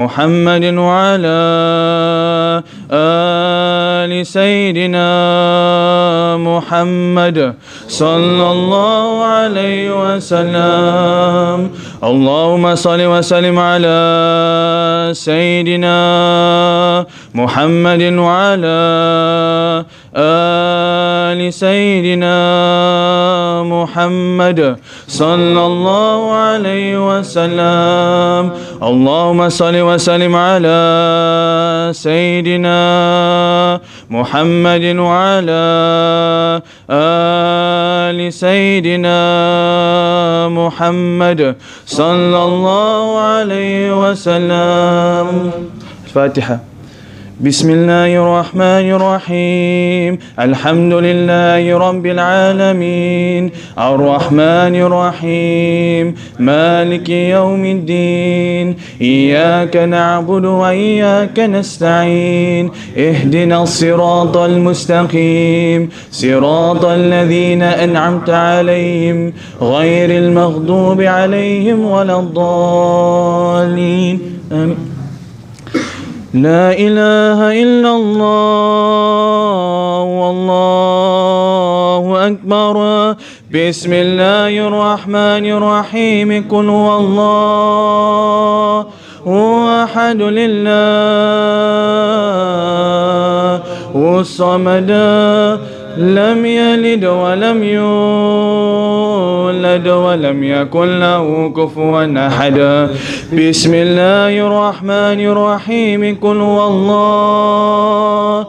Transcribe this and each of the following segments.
محمد وعلى آل سيدنا محمد صلى الله عليه وسلم. اللهم صل وسلم على سيدنا محمد وعلى آل سيدنا محمد صلى الله عليه وسلم. اللهم صل وسلم على سيدنا محمد وعلى آل سيدنا محمد صلى الله عليه وسلم. الفاتحة. بسم الله الرحمن الرحيم. الحمد لله رب العالمين الرحمن الرحيم مالك يوم الدين. إياك نعبد وإياك نستعين. اهدنا الصراط المستقيم صراط الذين أنعمت عليهم غير المغضوب عليهم ولا الضالين. آمين. لا إله إلا الله والله أكبر. بسم الله الرحمن الرحيم. قل هو الله أحد لله الصمد لم يلد ولم يولد ولم يكن له كفوا أحد. بسم الله الرحمن الرحيم. قل هو الله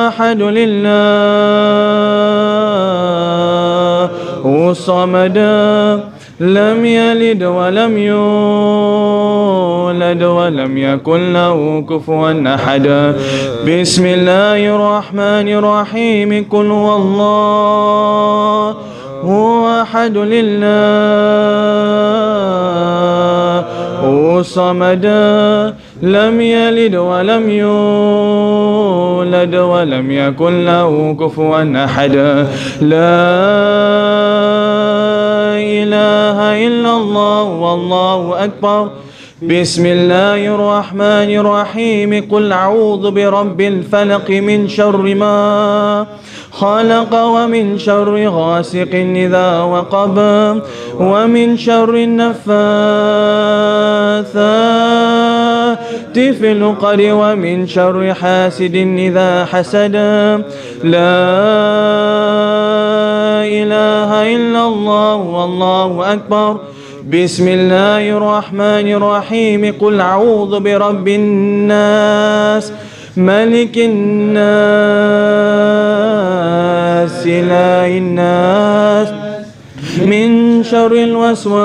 أحد لله الصمد لم يلد ولم يولد ولم يكن له كفوا أحد. بسم الله الرحمن الرحيم. قل هو الله أحد لله الصمد لم يلد ولم يولد ولم يكن له كفوا أحد. لا إله إلا الله والله أكبر. بسم الله الرحمن الرحيم. قل أعوذ برب الفلق من شر ما خلق ومن شر غاسق إذا وقب ومن شر النفاثات في العقد ومن شر حاسد إذا حسد. لا إله إلا الله والله أكبر. بسم الله الرحمن الرحيم. قل أعوذ برب الناس ملك الناس إله الناس من شر الوسواس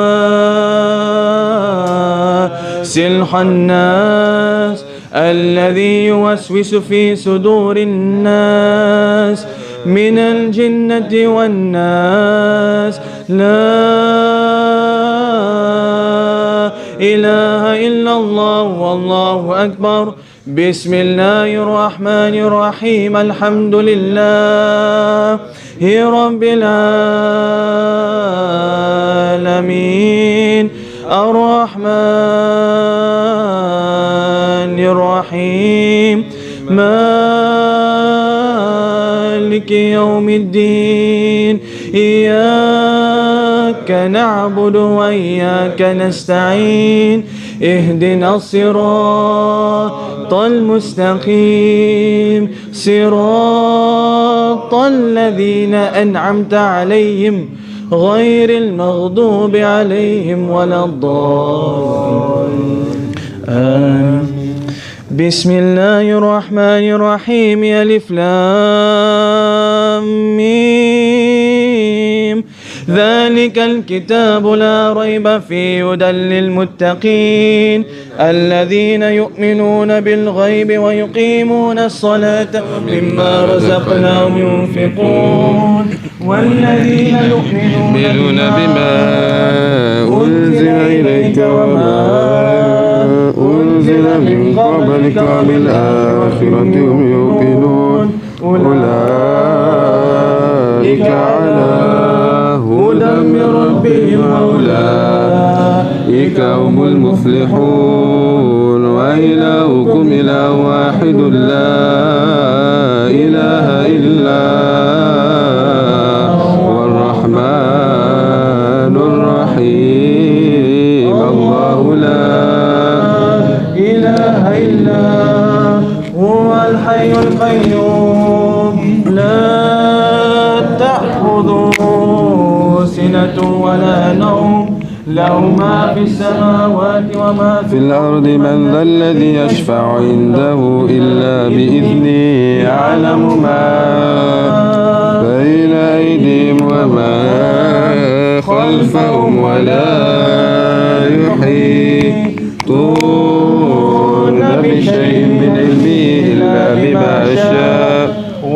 الخناس الذي يوسوس في صدور الناس من الجنة والناس. لا إله إلا الله والله أكبر. بسم الله الرحمن الرحيم. الحمد لله رب العالمين الرحمن الرحيم مالك يوم الدين. إياك نعبد وإياك نستعين. اهدنا الصراط المستقيم صراط الذين أنعمت عليهم غير المغضوب عليهم ولا الضالين. آمين. بسم الله الرحمن الرحيم. ألف لام ميم. ذلك الكتاب لا ريب فيه هدى للمتقين الذين يؤمنون بالغيب ويقيمون الصلاة ومما رزقناهم ينفقون والذين يؤمنون بما أنزل إليك وما أنزل من قبلك وبالآخرة هم يوقنون أولئك على هدى من ربهم وأولئك أولئك هم المفلحون. وإلهكم إله واحد لا إله إلا هو الرحمن الرحيم. الله لا إله إلا هو الحي القيوم لا تأخذه سنة ولا نوم له ما في السماوات وما في الأرض. من ذا الذي يشفع عنده إلا بإذنه. يعلم ما بين أيديهم وما خلفهم ولا يحيطون بشيء من علمه إلا بما شاء.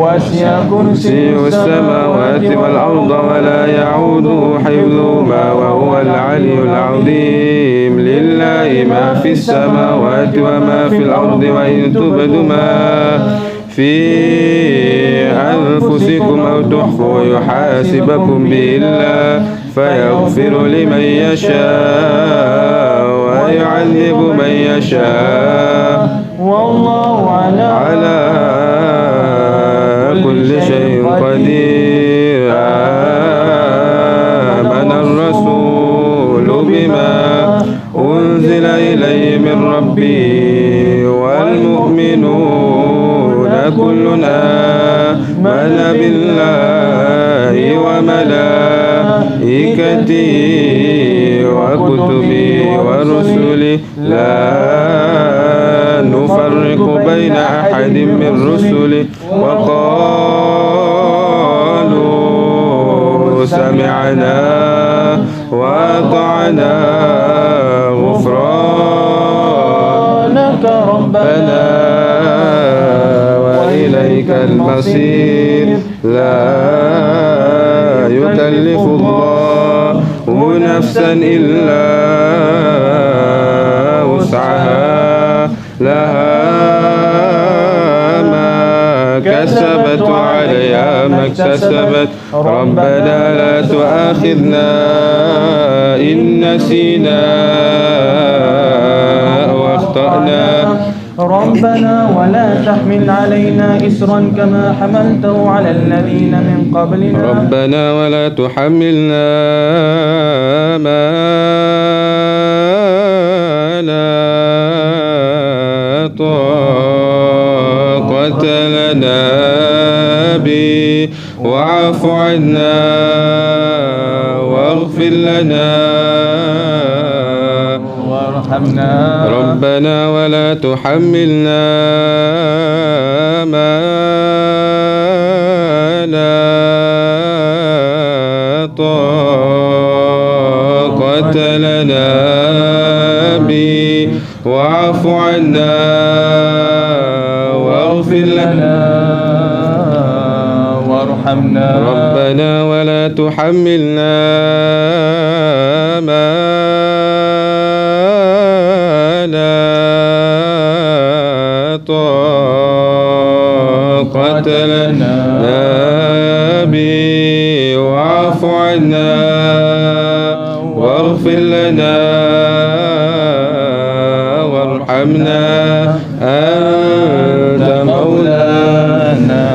وسع كرسيه السماوات والأرض ولا يعوده حفظهما وهو العلي العظيم. لله ما في السماوات وما في الأرض وإن تبدوا ما في أنفسكم أو تخفوا يحاسبكم به الله فيغفر لمن يشاء ويعذب من يشاء والله على كل شيء قدير. آمن الرسول بما أنزل إليه من ربه والمؤمنون كل آمن بالله وملائكته وكتبه ورسله لا نفرق بين أحد من رسله وقالوا سمعنا وأطعنا غفرانك ربنا وإليك المصير. لا يكلف الله نفسا إلا وسعها لها ما كسبت وعليها ما اكتسبت. ربنا لا تؤاخذنا إن نسينا واخطأنا. ربنا ولا تحمل علينا إسرا كما حملته على الذين من قبلنا. ربنا ولا تحملنا ما لا طاقة لنا به واعف عنا واغفر لنا وارحمنا. ربنا ولا تحملنا ما لا طاقة لنا به واعف عنا واغفر لنا وارحمنا. ربنا ولا تحملنا ما لا طاقة لنا به واعف عنا واغفر لنا وارحمنا أنت مولانا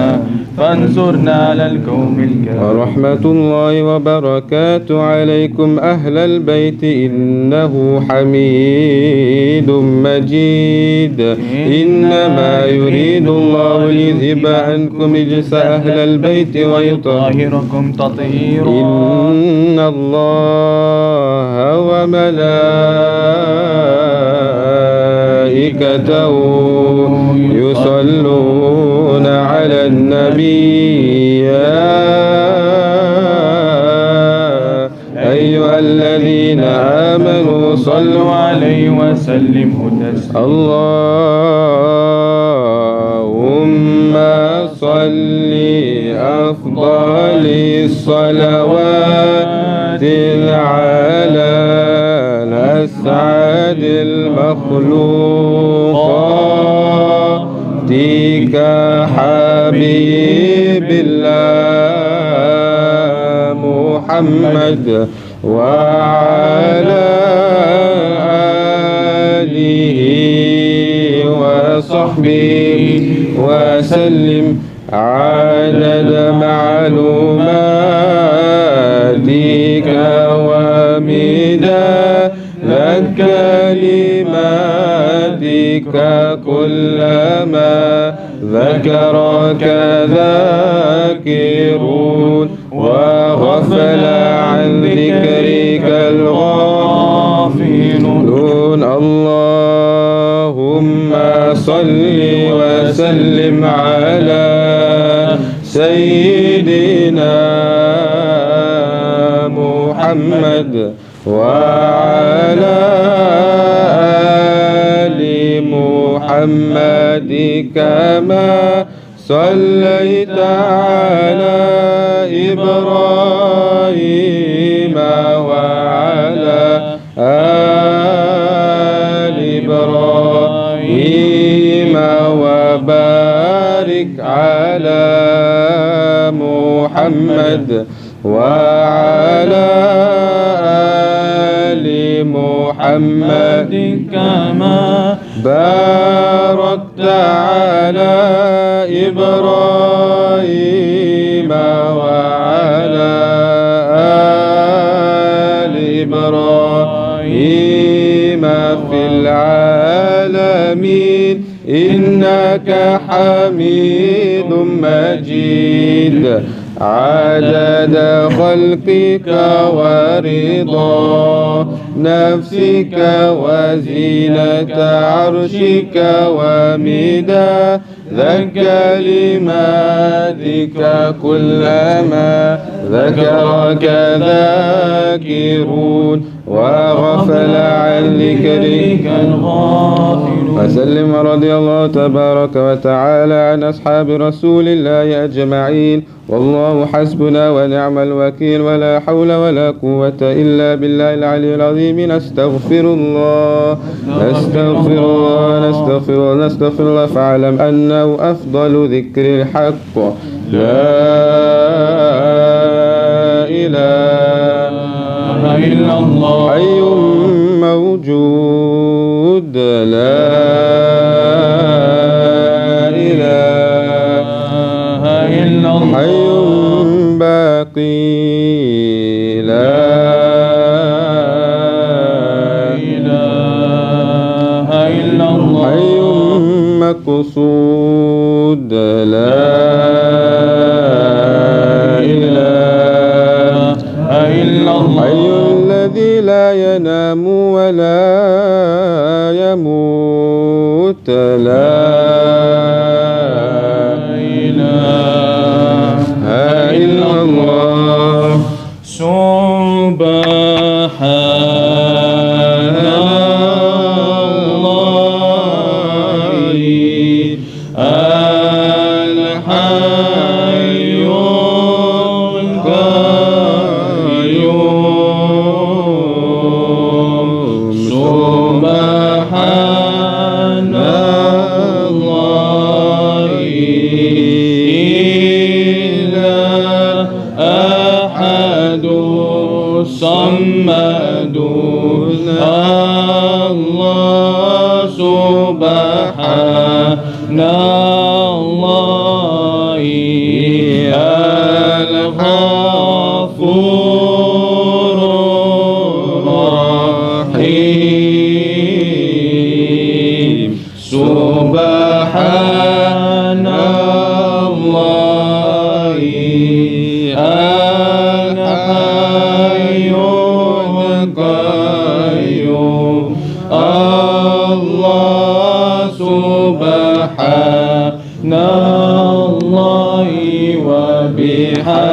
فانصرنا على القوم الكافرين. ورحمة الله وبركاته عليكم أهل البيت إنه حميد مجيد. إنما يريد الله ليذهب عنكم رجس أهل البيت ويطهركم تطهيرا. إن الله وملائكته يصلون على النبي يا أيها الذين آمنوا صلوا عليه وسلموا تسليما. اللهم صل أفضل الصلوات على أسعد المخلوقات حبيب الله محمد وعلى وصحبه وسلم عدد معلوماتك ومداد كلماتك كلما ذكرك ذاكرون وغفل عن ذكرك الغافلون اللهم صل وسلم على سيدنا محمد وعلى آل محمد كما صليت على إبراهيم وعلى آل إبراهيم وبارك على محمد وعلى آل محمد كما باركت على إبراهيم وعلى آل إبراهيم في العالمين إنك حميد مجيد عدد خلقك ورضا نفسك وزينة عرشك ومداد كلماتك كلما ذكرك ذاكرون وغفل عن ذكرك الغافلون وسلم رضي الله تبارك وتعالى عن أصحاب رسول الله أجمعين والله حسبنا ونعم الوكيل ولا حول ولا قوة إلا بالله العلي العظيم نستغفر الله نستغفر الله فاعلم أنه أفضل ذكر الحق لا إله إلا الله حي موجود لا إله إلا الله حي باقي لا إله إلا الله حي مقصود لا إله إلا الله حي الذي لا ينام ولا يموت لا إله إلا الله سبحان الله الحي القيوم سبحان الله إله أحد الصمد الله سبحان الله الغفور الرحيم سبحان الله الحي القيوم الله سبحان الله وبحمده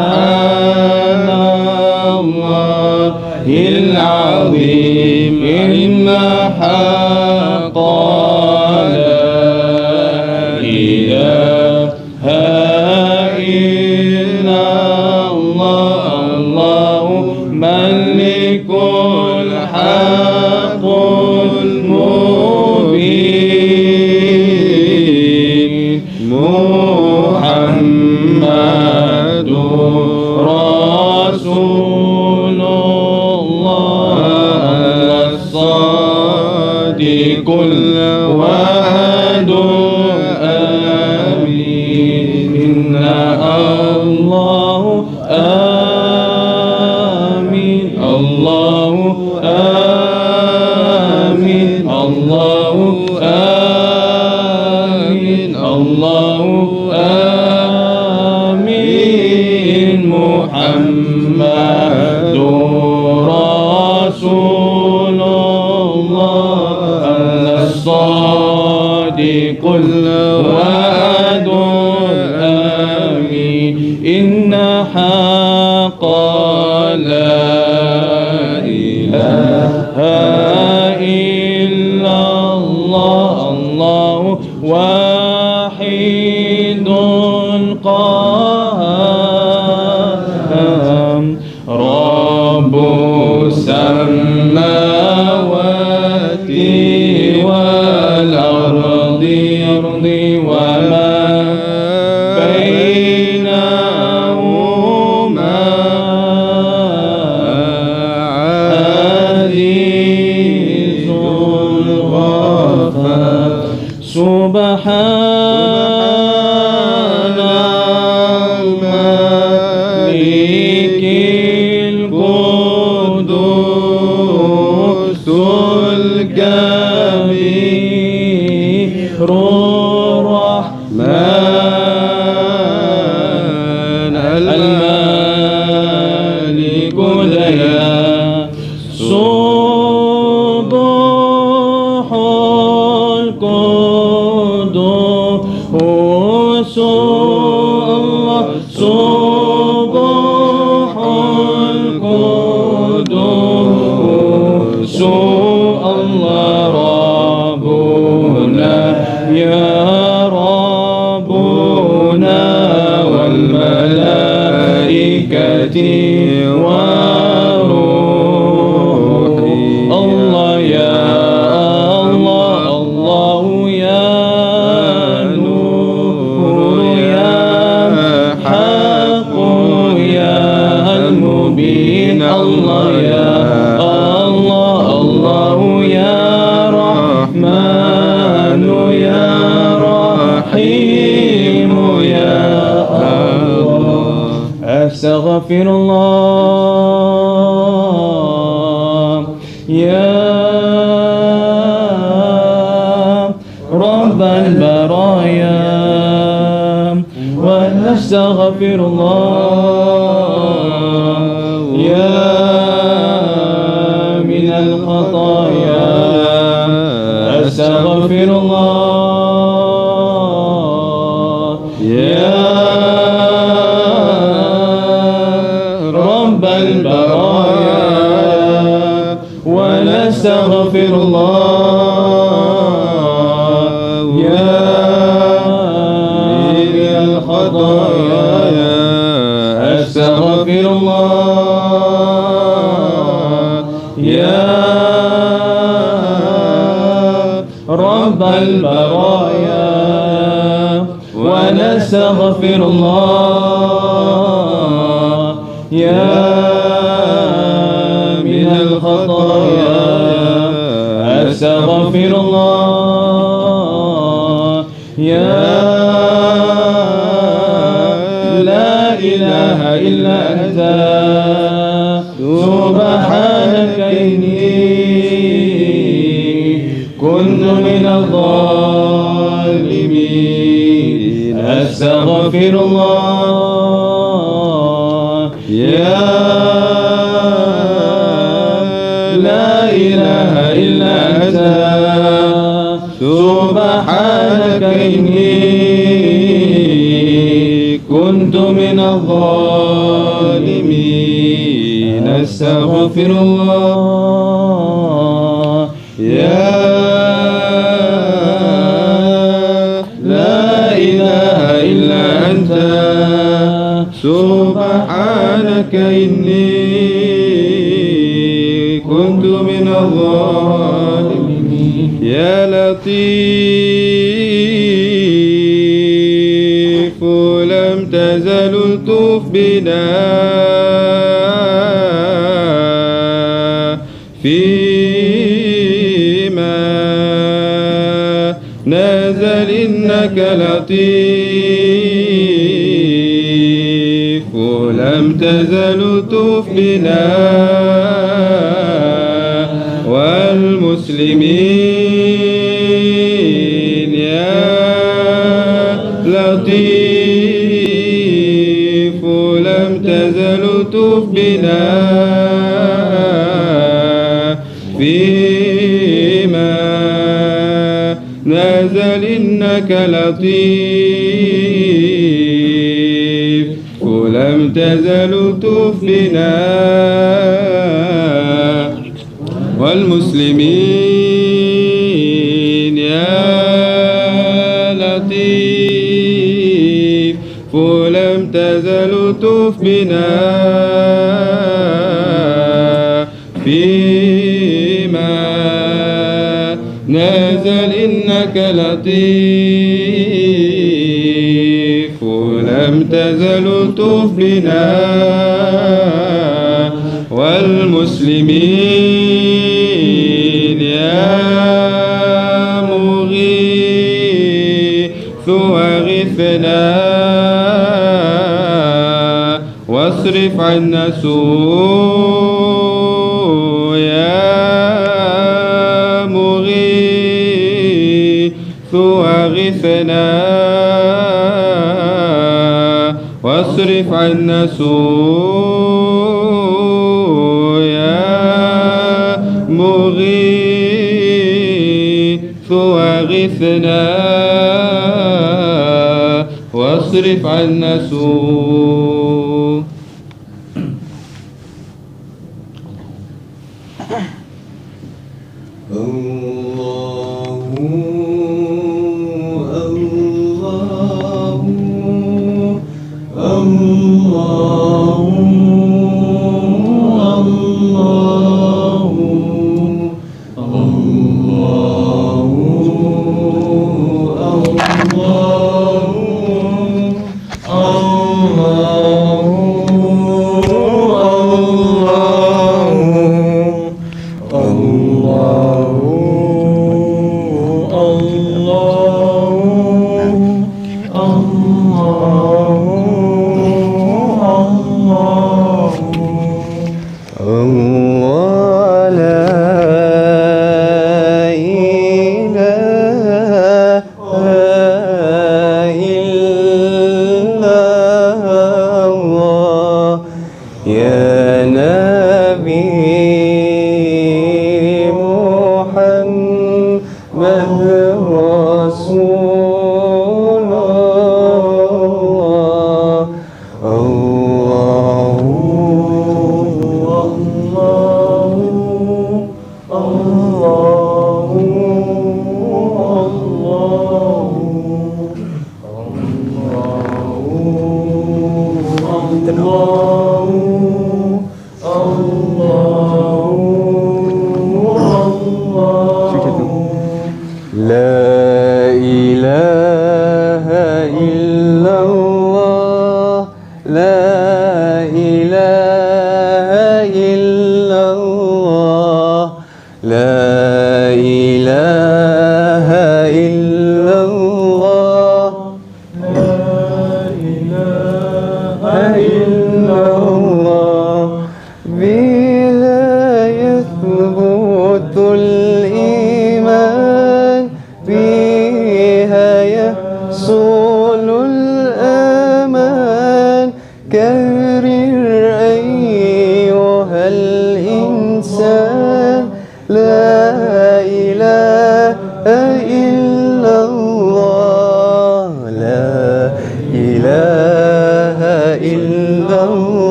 سبحان الله العظيم إن حق لا إله إلا الله الله ملك الحق المبين محمد رسول الله الصادق الوعد آمين إن الله آمين الله آمين الله آمين الله آمين محمد رسول الله الصادق الوعد آمين إن حق لا إله إلا الله الله واحد قهار رب السماوات والأرض وما بينهما عزيز غفار سبحان الملك القدوس الكبير الرحمن المالك ديان صبح القدوس الله صبح القدوس الله ربنا يا ربنا والملائكة والروح الله يا الله الله يا نور يا حق يا المبين الله يا الله الله يا رحمن يا رحيم يا الله أستغفر الله يا رب البرايا ونستغفر الله يا من الخطايا أستغفر الله يا رب البرايا ونستغفر الله يا من الخطايا أستغفر الله يا رب البرايا ونستغفر الله يا من الخطايا أستغفر الله يا لا إله إلا أنت سبحانك إني كنت من الظالمين أستغفر الله يا لا إله إلا أنت سبحانك إني كنت من الظالمين أستغفر الله يا لا إله إلا أنت سبحانك إني كنت من الظالمين يا لطيف لم تزل الطف بنا فيما نزل إنك لطيف لم تزل تطوف بنا والمسلمين يا لطيف لم تزل تطوف بنا فيما نزل إنك لطيف ولم تزل تطوف بنا والمسلمين يا لطيف ولم تزل تطوف بنا فيما نزل إنك لطيف ولم تزل تطوف بنا والمسلمين يا مغيث أغثنا واصرف عنا سوء يا مغيث أغثنا واصرف عنا سوء يا مغيث أغثنا واصرف عنا سوء.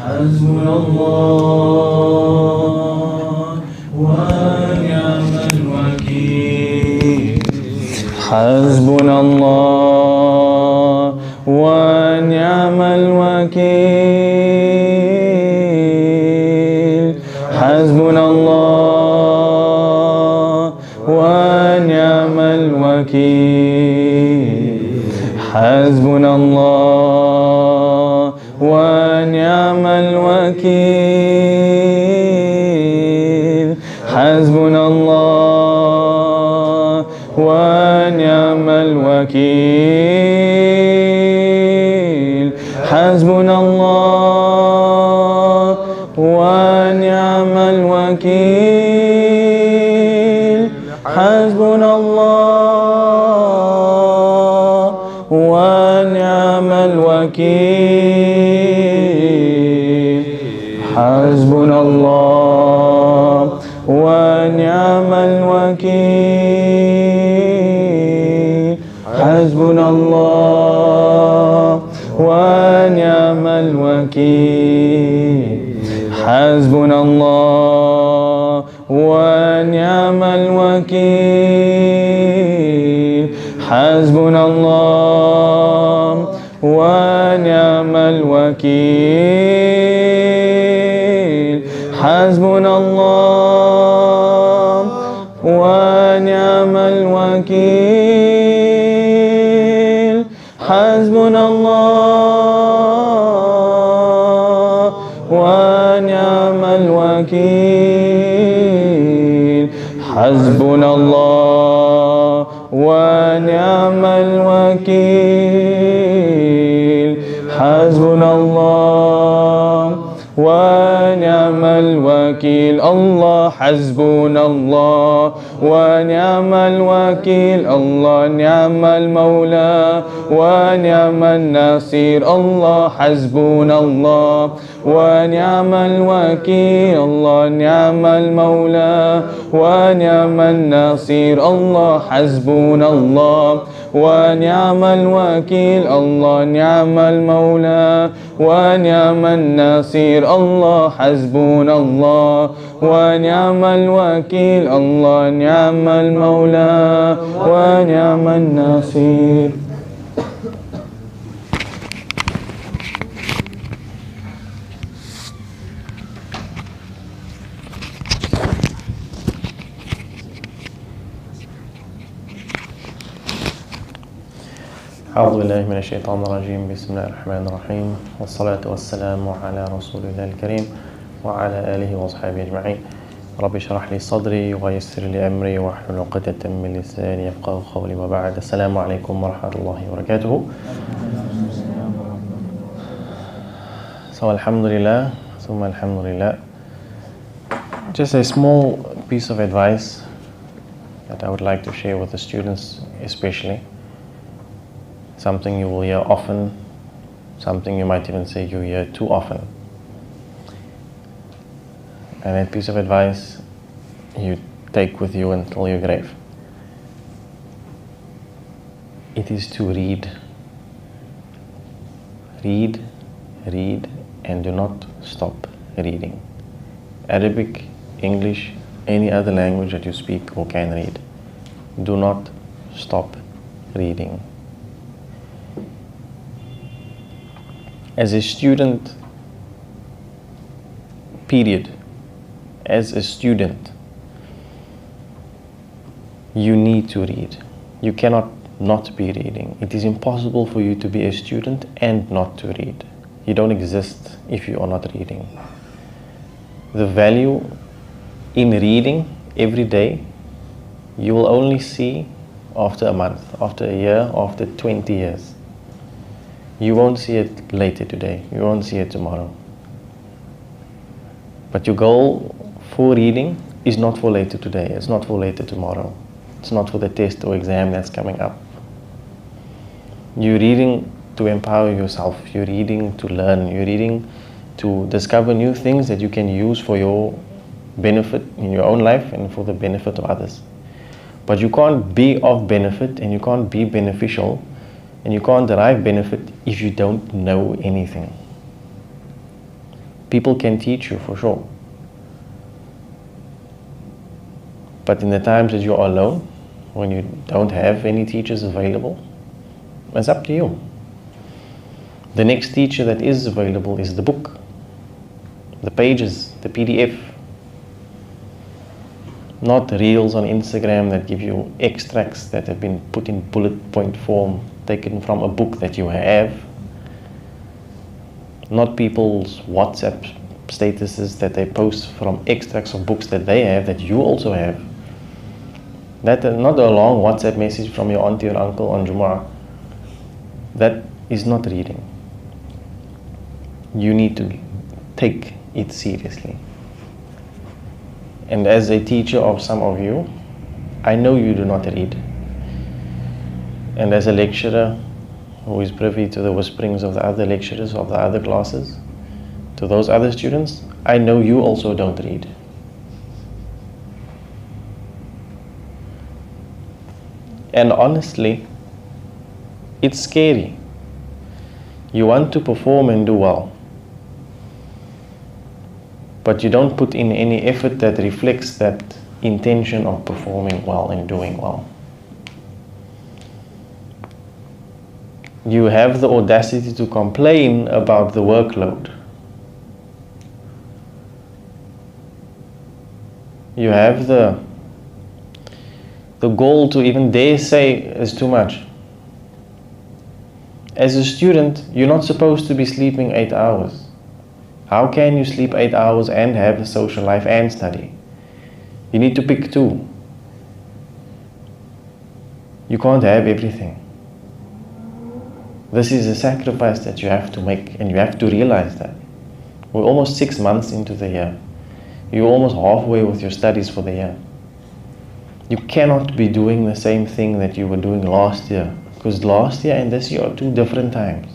حسبنا الله ونعم الوكيل حسبنا الله ونعم الوكيل حسبنا الله ونعم الوكيل حسبنا الله ونعم الوكيل حسبنا الله ونعم الوكيل حسبنا الله ونعم الوكيل حسبنا الله ونعم الوكيل حسبنا الله ونعم الوكيل حسبنا الله ونعم الوكيل حسبنا الله ونعم الوكيل حسبنا الله ونعم الوكيل حسبنا الله ونعم الوكيل حسبنا الله ونعم الوكيل حسبنا الله ونعم الوكيل حسبنا الله ونعم الوكيل الله حسبنا الله ونعم الوكيل الله نعم المولى ونعم النصير الله حسبنا الله ونعم الوكيل الله نعم المولى ونعم النصير الله حسبنا الله ونعم الوكيل الله نعم المولى ونعم النصير الله حسبنا الله ونعم الوكيل الله نعم المولى ونعم النصير. أعوذ بالله من الشيطان الرجيم. بسم الله الرحمن الرحيم، والصلاة والسلام على رسول الله الكريم وعلى آله وأصحابه أجمعين. رب اشرح لي صدري ويسر لي أمري واحلل عقدة من لساني يفقهوا قولي، وبعد. السلام عليكم ورحمة الله وبركاته. So Alhamdulillah, Summa Alhamdulillah. Just a small piece of advice that I would like to share with the students especially. Something you will hear often, something you might even say you hear too often. And that piece of advice you take with you until your grave. It is to read. Read, read, and do not stop reading. Arabic, English, any other language that you speak or can read. Do not stop reading. As a student, period, as a student, you need to read. You cannot not be reading. It is impossible for you to be a student and not to read. You don't exist if you are not reading. The value in reading every day, you will only see after a month, after a year, after 20 years. You won't see it later today. You won't see it tomorrow. But your goal for reading is not for later today. It's not for later tomorrow. It's not for the test or exam that's coming up. You're reading to empower yourself. You're reading to learn. You're reading to discover new things that you can use for your benefit in your own life and for the benefit of others. But you can't be of benefit and you can't be beneficial and you can't derive benefit if you don't know anything. People can teach you for sure. But in the times that you're alone, when you don't have any teachers available, it's up to you. The next teacher that is available is the book, the pages, the PDF. Not reels on Instagram that give you extracts that have been put in bullet point form, taken from a book that you have. Not people's WhatsApp statuses that they post from extracts of books that they have, that you also have. That not a long WhatsApp message from your auntie or uncle on Jumu'ah. That is not reading. You need to take it seriously. And as a teacher of some of you, I know you do not read. And as a lecturer who is privy to the whisperings of the other lecturers of the other classes, to those other students, I know you also don't read. And honestly, it's scary. You want to perform and do well, but you don't put in any effort that reflects that intention of performing well and doing well. You have the audacity to complain about the workload. You have the goal to even dare say it's too much. As a student, you're not supposed to be sleeping 8 hours. How can you sleep 8 hours and have a social life and study? You need to pick two. You can't have everything. This is a sacrifice that you have to make, and you have to realize that. We're almost 6 months into the year. You're almost halfway with your studies for the year. You cannot be doing the same thing that you were doing last year, because last year and this year are two different times.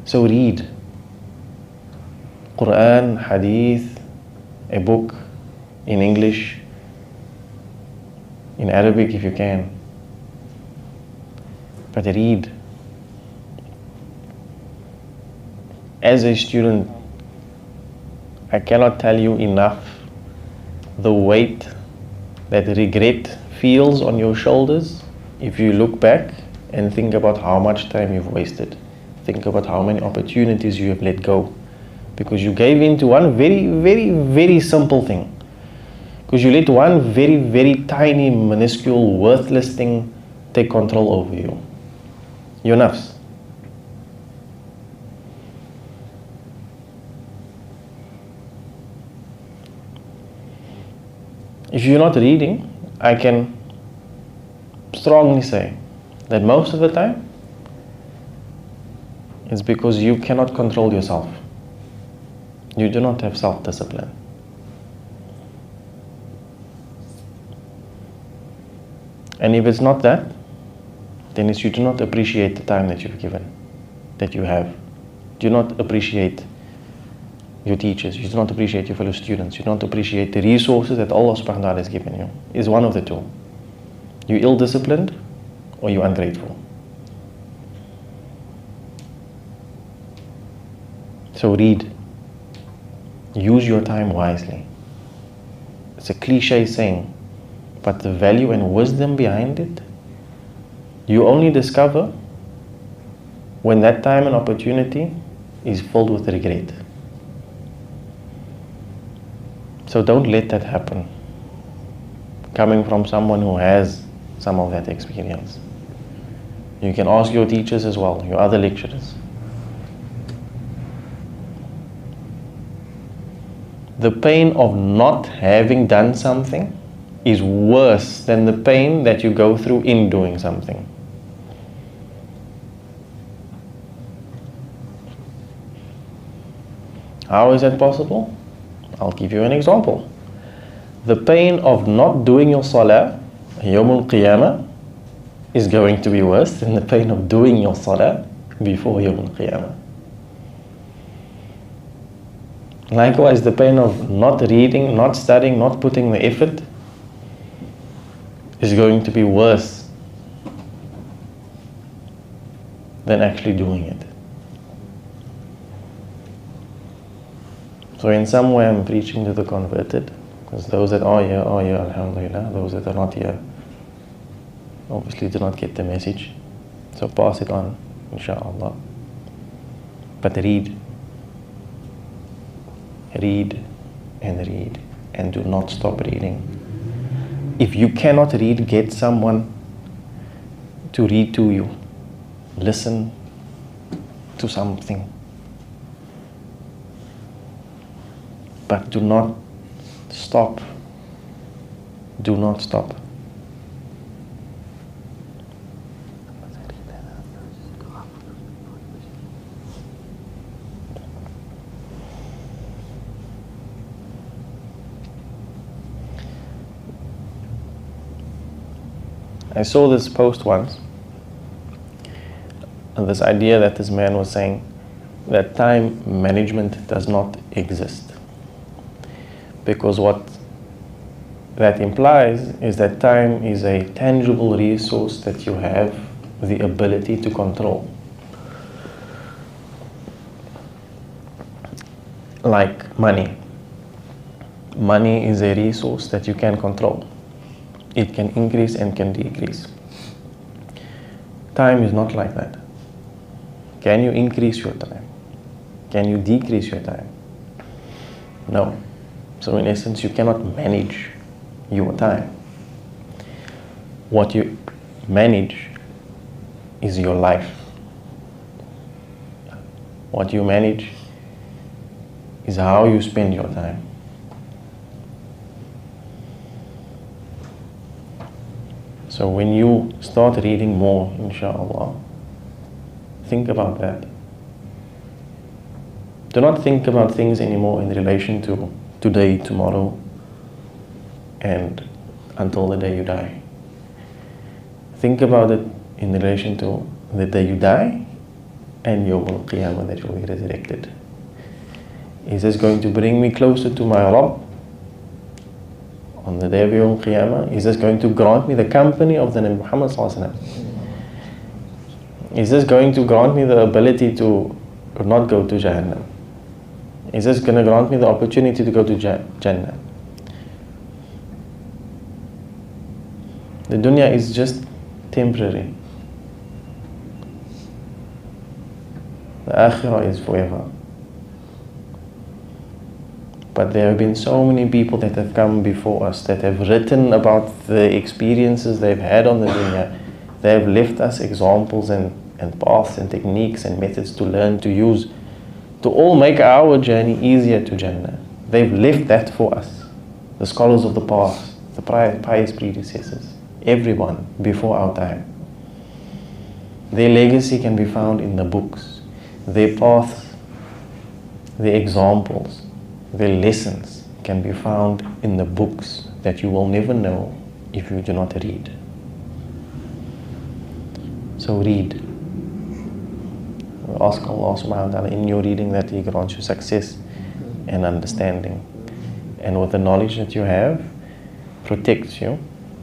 So read Quran, Hadith, a book in English, in Arabic if you can. But read. As a student, I cannot tell you enough the weight that regret feels on your shoulders if you look back and think about how much time you've wasted. Think about how many opportunities you have let go because you gave in to one very, very, very simple thing. Because you let one very, very tiny, minuscule, worthless thing take control over you. Your nafs. If you're not reading, I can strongly say that most of the time it's because you cannot control yourself. You do not have self-discipline. And if it's not that, then it's you do not appreciate the time that you've given, that you have. Do not appreciate your teachers, you do not appreciate your fellow students, you don't appreciate the resources that Allah subhanahu wa ta'ala has given you. Is one of the two. You're ill-disciplined or you're ungrateful. So read. Use your time wisely. It's a cliche saying, but the value and wisdom behind it, you only discover when that time and opportunity is filled with regret. So don't let that happen, coming from someone who has some of that experience. You can ask your teachers as well, your other lecturers. The pain of not having done something is worse than the pain that you go through in doing something. How is that possible? I'll give you an example. The pain of not doing your salah, Yawmul Qiyamah, is going to be worse than the pain of doing your salah before Yawmul Qiyamah. Likewise, the pain of not reading, not studying, not putting the effort is going to be worse than actually doing it. So in some way I'm preaching to the converted, because those that are here, alhamdulillah. Those that are not here obviously do not get the message. So pass it on, inshallah. But read. Read and read, and do not stop reading. If you cannot read, get someone to read to you. Listen to something. But do not stop. Do not stop. I saw this post once, and this idea that this man was saying that time management does not exist. Because what that implies is that time is a tangible resource that you have the ability to control. Like money. Money is a resource that you can control. It can increase and can decrease. Time is not like that. Can you increase your time? Can you decrease your time? No. So in essence, you cannot manage your time. What you manage is your life. What you manage is how you spend your time. So when you start reading more, inshallah, think about that. Do not think about things anymore in relation to today, tomorrow, and until the day you die. Think about it in relation to the day you die and Yawm al-Qiyamah, that you will be resurrected. Is this going to bring me closer to my Rabb on the day of Yawm al-Qiyamah? Is this going to grant me the company of the Nabi Muhammad sallallahu alaihi wasallam? Is this going to grant me the ability to not go to Jahannam? Is this going to grant me the opportunity to go to Jannah? The dunya is just temporary. The akhirah is forever. But there have been so many people that have come before us that have written about the experiences they've had on the dunya. They have left us examples and paths and techniques and methods to learn to use to all make our journey easier to Jannah. They've left that for us. The scholars of the past, the pious predecessors, everyone before our time. Their legacy can be found in the books. Their paths, their examples, their lessons can be found in the books that you will never know if you do not read. So read. We ask Allah subhanahu wa ta'ala in your reading that He grants you success and understanding. And with the knowledge that you have, protects you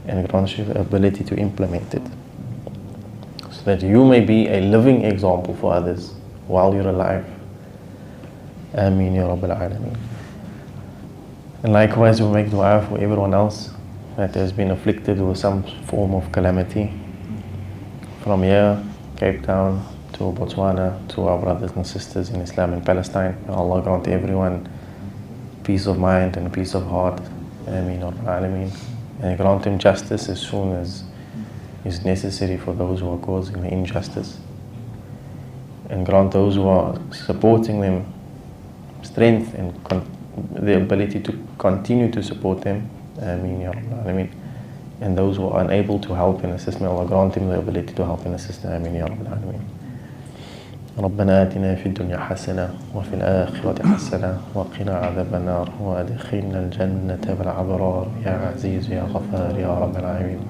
and grants you the ability to implement it. So that you may be a living example for others while you're alive. Ameen ya Rabbil Alameen. And likewise we make dua for everyone else that has been afflicted with some form of calamity. From here, Cape Town, to Botswana, to our brothers and sisters in Islam in Palestine. May Allah grant everyone peace of mind and peace of heart. Ameen ya Rabbil Alameen. And grant them justice as soon as is necessary for those who are causing the injustice. And grant those who are supporting them strength and the ability to continue to support them. Ameen ya Rabbil Alameen. And those who are unable to help and assist, may Allah grant them the ability to help and assist. Ameen ya Rabbil Alameen. ربنا آتنا في الدنيا حسنة وفي الآخرة حسنة وقنا عذاب النار وأدخلنا الجنة بالأبرار يا عزيز يا غفار يا رب العالمين.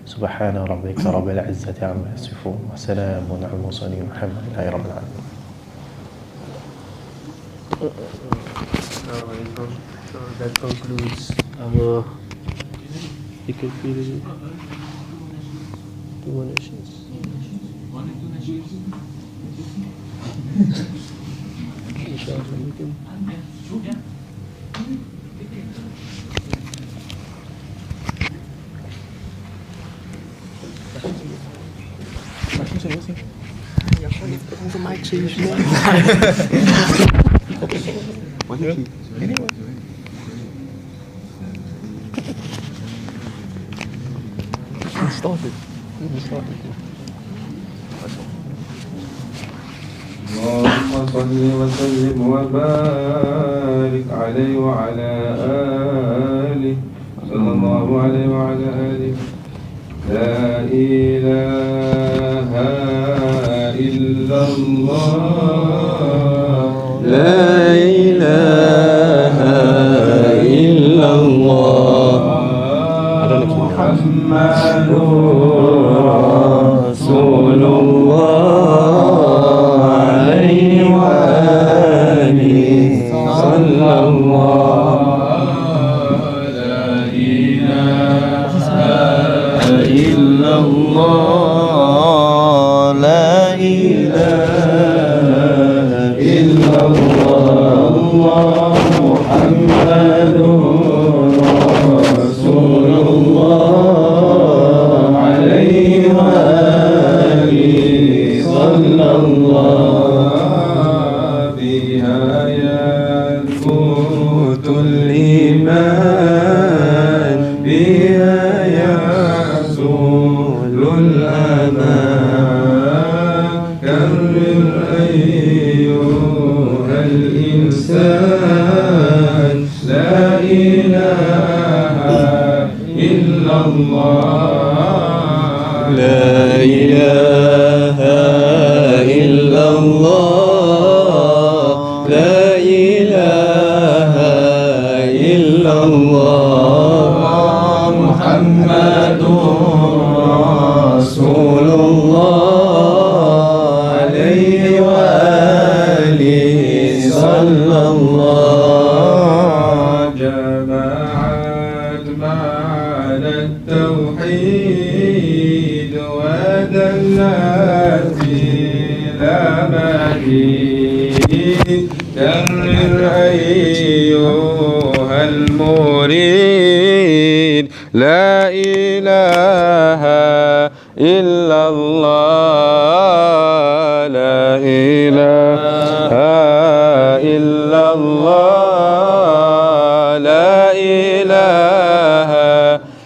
سبحان ربك رب العزة عما يصفون وسلام على المرسلين والحمد لله رب العالمين. So that concludes our Dhikr period. Donations. Inshallah, we can اللهم صل وسلم وبارك عليه وعلى آله صلى الله عليه وعلى آله. لا إله إلا الله لا إله إلا الله محمد رسول الله عليه وآله صلى الله. لا إله إلا الله لا إله إلا الله محمد رسول الله عليه وآله صلى الله. بها يثبت الإيمان بها يزول الأمان. كرر أيها الإنسان لا إله إلا الله لا إله إلا الله لا إله إلا الله محمد رسول الله عليه وآله صلى الله. جمعت معنا التوحيد ودلت إلى مدين. كرر أيها المريد لا إله إلا الله لا إله إلا الله لا إله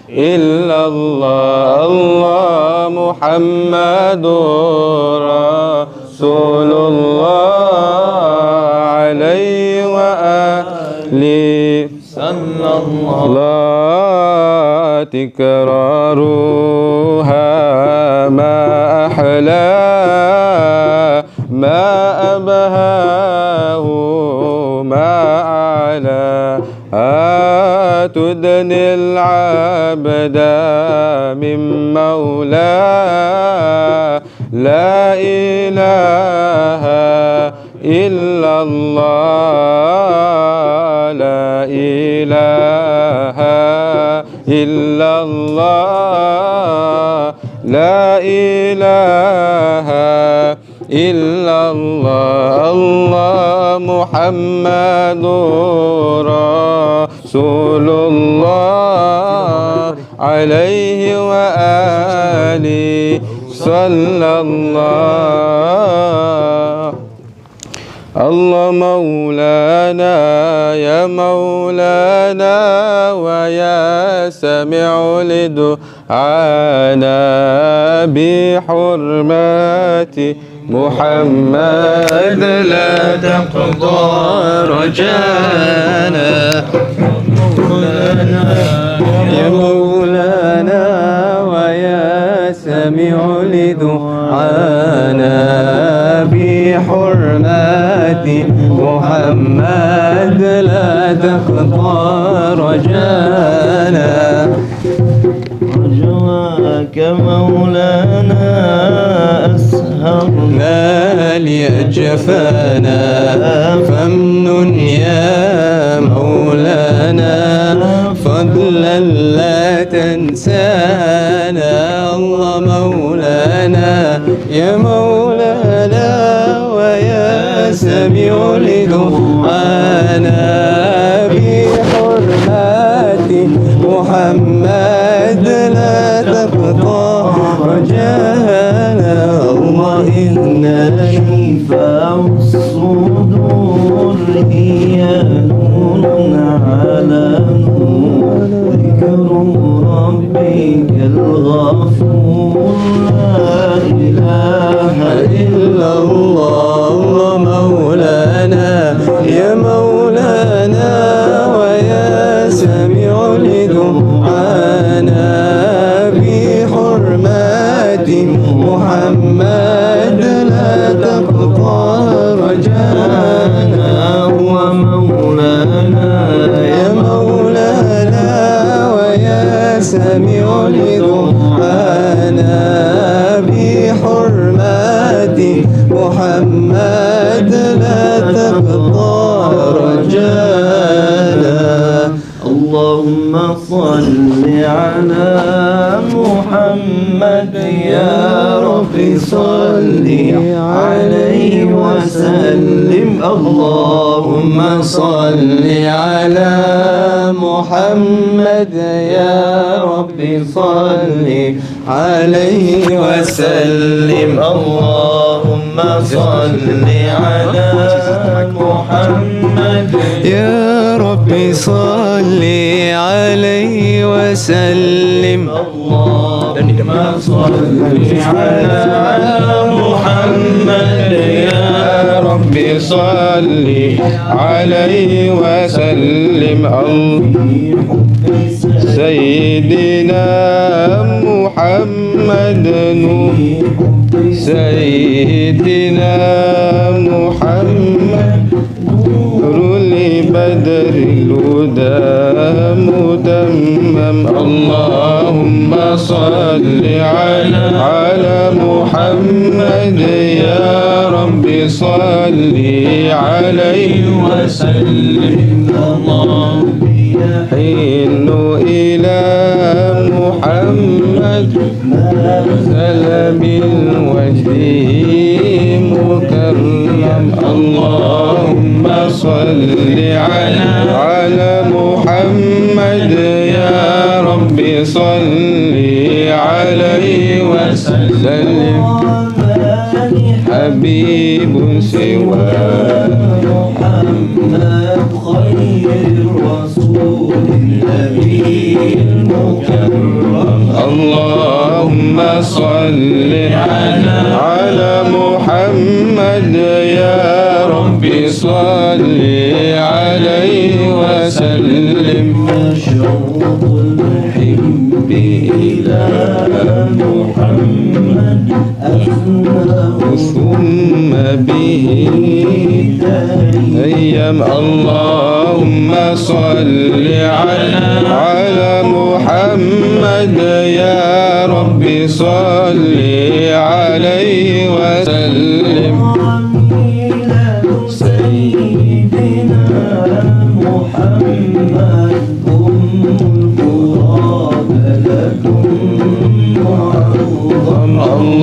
إلا الله. الله محمد رسول الله عليه وآله صلى الله. تكرارها ما أحلى ما أبهاه ما أعلى. تدني العبد من مولاه لا إله إلا الله لا إله إلا الله لا إله إلا الله. الله محمد رسول الله عليه وآله صلى الله. الله مولانا يا مولانا ويا سميع لدعانا بحرمات محمد لا تقضى رجانا. مولانا يا مولانا ويا سميع لدعانا بحرمات محمد لا تقضى رجانا. رجواك مولانا أسهرنا لأجفانا فامنن يا مولانا فضلا لا تنسانا. الله مولانا يا مولانا ويا سميع لدعانا هي نور على نور ذكر ربك الغفور لا إله إلا الله مولانا يا مولانا ويا سميع لدعانا بحرمات محمد لا تقطع رجانا هو مولانا يا مولانا ويا سميع لدعانا بحرمات محمد لا تقطع رجانا اللهم صل على محمد يا رب صل عليه وسلم اللهم صل على محمد يا رب صل عليه وسلم اللهم صل على محمد يا رب صل عليه وسلم اللهم صل على محمد يا رب صل عليه وسلم سيدنا محمد سيدنا محمد نور لبدر الهدى متمم اللهم صل على محمد يا رب صل عليه وسلم حين إلى محمد نزل من وجهه مكرم اللهم صل على محمد يا رب صل عليه وسلم حبيب سوى محمد خير الرسول النبي المكرم اللهم صل على محمد يا رب صل عليه وسلم شوق المحب إلى محمد أثناه ثم به أيام اللهم صل على محمد يا رب صل عليه وسلم سيدنا محمد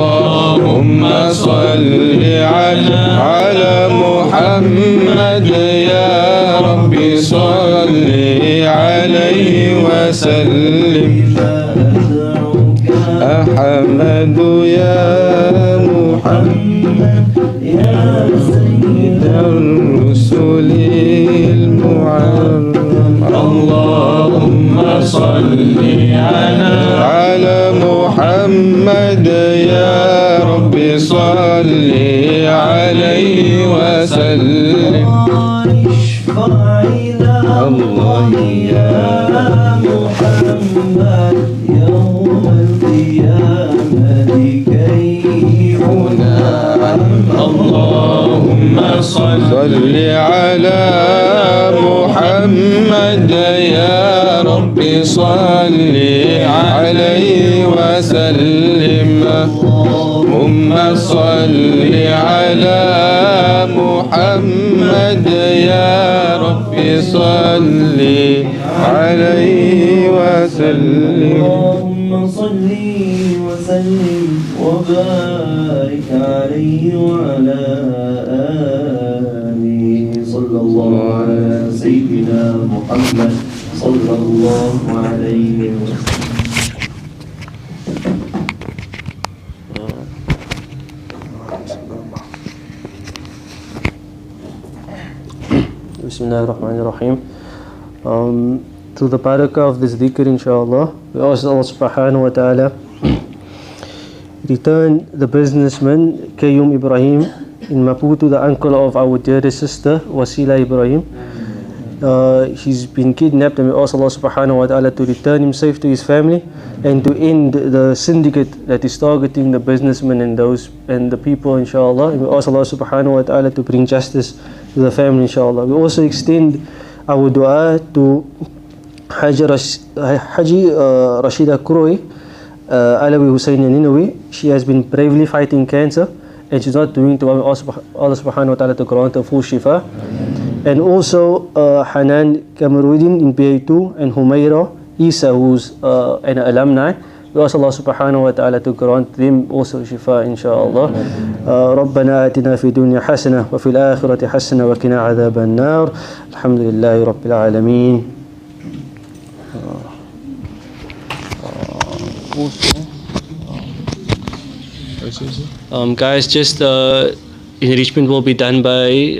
اللهم صل على محمد يا رب صل عليه وسلم أحمد يا محمد يا سيد الرسل المعظم اللهم صل على محمد يا رب صل عليه وسلم الله يا محمد يوم القيامة كي ينام اللهم صل على محمد يا رب صل عليه وسلم اللهم صل على محمد يا رب صل عليه وسلم اللهم صل وسلم وبارك عليه وعلى آله صلى الله على سيدنا محمد صلى الله عليه وسلم. Bismillahirrahmanirrahim. To the barakah of this dhikr, inshallah, we ask Allah subhanahu wa ta'ala return the businessman Qayyum Ibrahim in Maputo, the uncle of our dearest sister Wasila Ibrahim. He's been kidnapped, and we ask Allah subhanahu wa ta'ala to return him safe to his family and to end the syndicate that is targeting the businessmen and the people, inshallah. And we ask Allah subhanahu wa ta'ala to bring justice to the family, inshallah. We also extend our dua to Haji Rashida Kuroi Alawi Hussein Ninawi. She has been bravely fighting cancer and she's not doing too well. We ask Allah subhanahu wa ta'ala to grant her full shifa. And also Hanan Kamarudin in PA2 and Humaira Isa, who's an alumni. We ask Allah subhanahu wa ta'ala to grant them also shifa, inshallah. ربنا آتنا في الدنيا حسنة وفي الآخرة حسنة وقنا عذاب النار. الحمد لله رب العالمين. Guys, just enrichment will be done by